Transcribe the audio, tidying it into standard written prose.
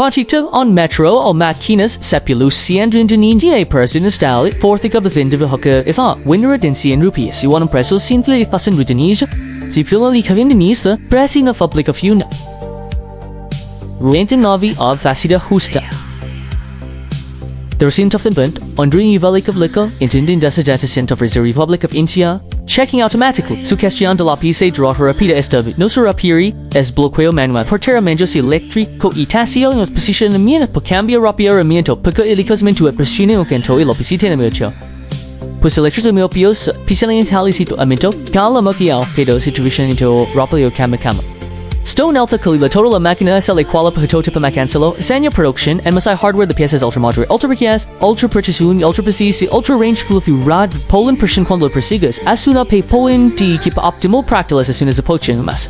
Quantitative on metro o maquinas sepulus siendo Indonesia person style forthic of the vind of the hooker is on winner din cien rupiah si one preso simply pasan Indonesia si purely of Indonesia pressing of public of una Rente novi of facida justa the recent of the bund under Republic of Lico intending data cent of the Republic of India checking automatically su question de la pise draw her rapida esta no sera piri es bloqueo manual por terramentos electrico y tasio en posición mien por cambio rápidamente porque elicosmente a presione o control y lo pisite mucho pues electrico mio pios pisale intalicito amento cala maquiao pedo situation into rápido cama Stone Alta Kalila total máquina SLA quala prototipo macancelo, Sanya production, and Masai hardware the piezas ultra moderate, ultra requias, ultra precision, ultra precise, ultra range cool if you rod, Poland Persian quando persigas, as soon as pay Poland to keep optimal practice as soon as the poaching mas.